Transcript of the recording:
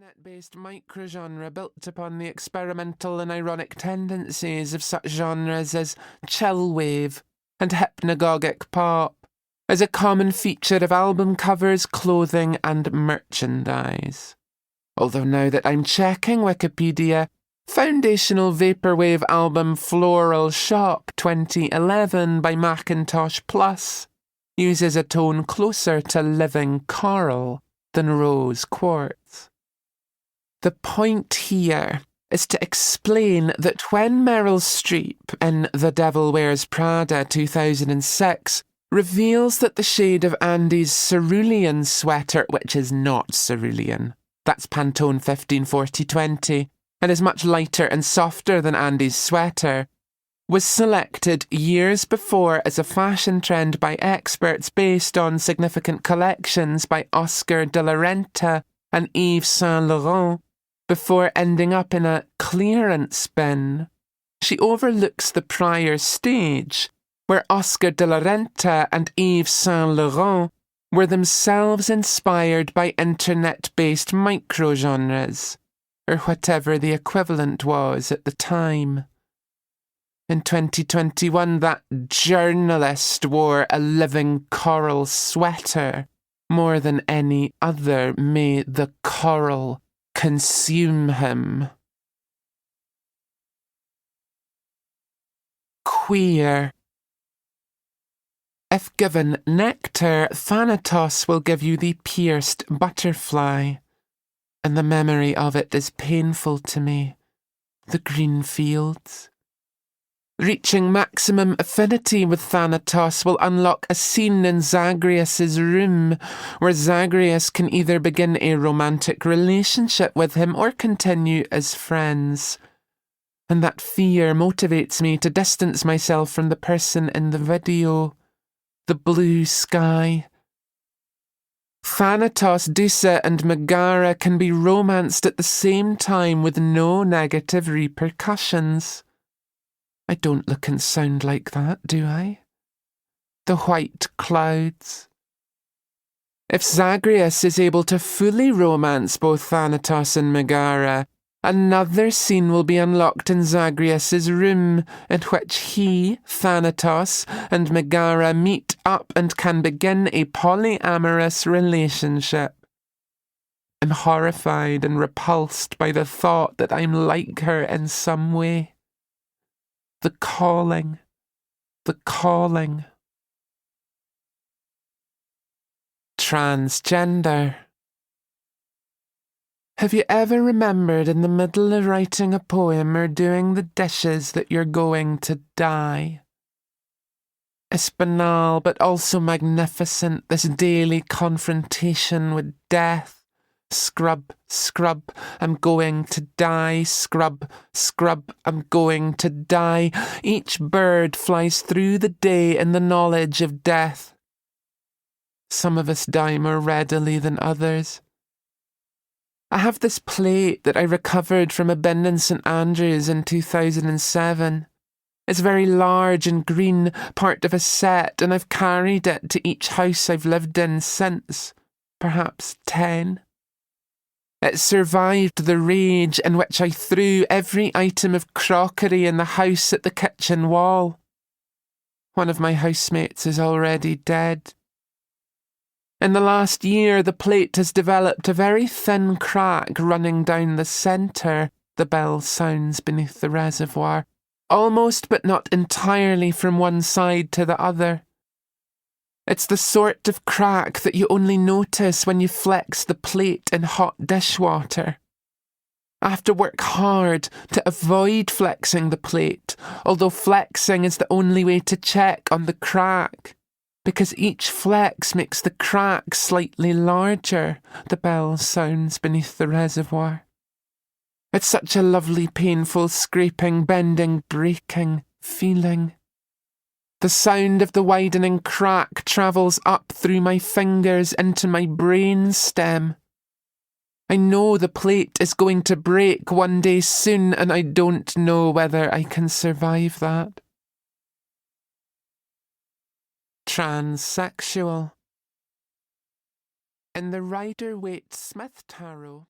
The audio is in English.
internet-based microgenre built upon the experimental and ironic tendencies of such genres as chillwave and hypnagogic pop, is a common feature of album covers, clothing and merchandise. Although now that I'm checking Wikipedia, foundational vaporwave album Floral Shop 2011 by Macintosh Plus uses a tone closer to living coral than rose quartz. The point here is to explain that when Meryl Streep in The Devil Wears Prada 2006 reveals that the shade of Andy's cerulean sweater, which is not cerulean, that's Pantone 154020, and is much lighter and softer than Andy's sweater, was selected years before as a fashion trend by experts based on significant collections by Oscar de la Renta and Yves Saint Laurent, before ending up in a clearance bin, she overlooks the prior stage, where Oscar de la Renta and Yves Saint Laurent were themselves inspired by internet-based microgenres, or whatever the equivalent was at the time. In 2021, that journalist wore a living coral sweater more than any other. May the coral consume him. Queer. If given nectar, Thanatos will give you the pierced butterfly, and the memory of it is painful to me. The green fields. Reaching maximum affinity with Thanatos will unlock a scene in Zagreus's room, where Zagreus can either begin a romantic relationship with him or continue as friends. And that fear motivates me to distance myself from the person in the video. The blue sky. Thanatos, Dusa and Megara can be romanced at the same time with no negative repercussions. I don't look and sound like that, do I? The white clouds. If Zagreus is able to fully romance both Thanatos and Megara, another scene will be unlocked in Zagreus's room, in which he, Thanatos, and Megara meet up and can begin a polyamorous relationship. I'm horrified and repulsed by the thought that I'm like her in some way. The calling. The calling. Transgender. Have you ever remembered in the middle of writing a poem or doing the dishes that you're going to die? It's banal, but also magnificent, this daily confrontation with death. Scrub, scrub, I'm going to die. Scrub, scrub, I'm going to die. Each bird flies through the day in the knowledge of death. Some of us die more readily than others. I have this plate that I recovered from a bin in St Andrews in 2007. It's very large and green, part of a set, and I've carried it to each house I've lived in since, perhaps 10. It survived the rage in which I threw every item of crockery in the house at the kitchen wall. One of my housemates is already dead. In the last year, the plate has developed a very thin crack running down the centre, the bell sounds beneath the reservoir, almost but not entirely from one side to the other. It's the sort of crack that you only notice when you flex the plate in hot dishwater. I have to work hard to avoid flexing the plate, although flexing is the only way to check on the crack, because each flex makes the crack slightly larger, the bell sounds beneath the reservoir. It's such a lovely, painful, scraping, bending, breaking feeling. The sound of the widening crack travels up through my fingers into my brain stem. I know the plate is going to break one day soon, and I don't know whether I can survive that. Transsexual. In the Rider-Waite-Smith tarot,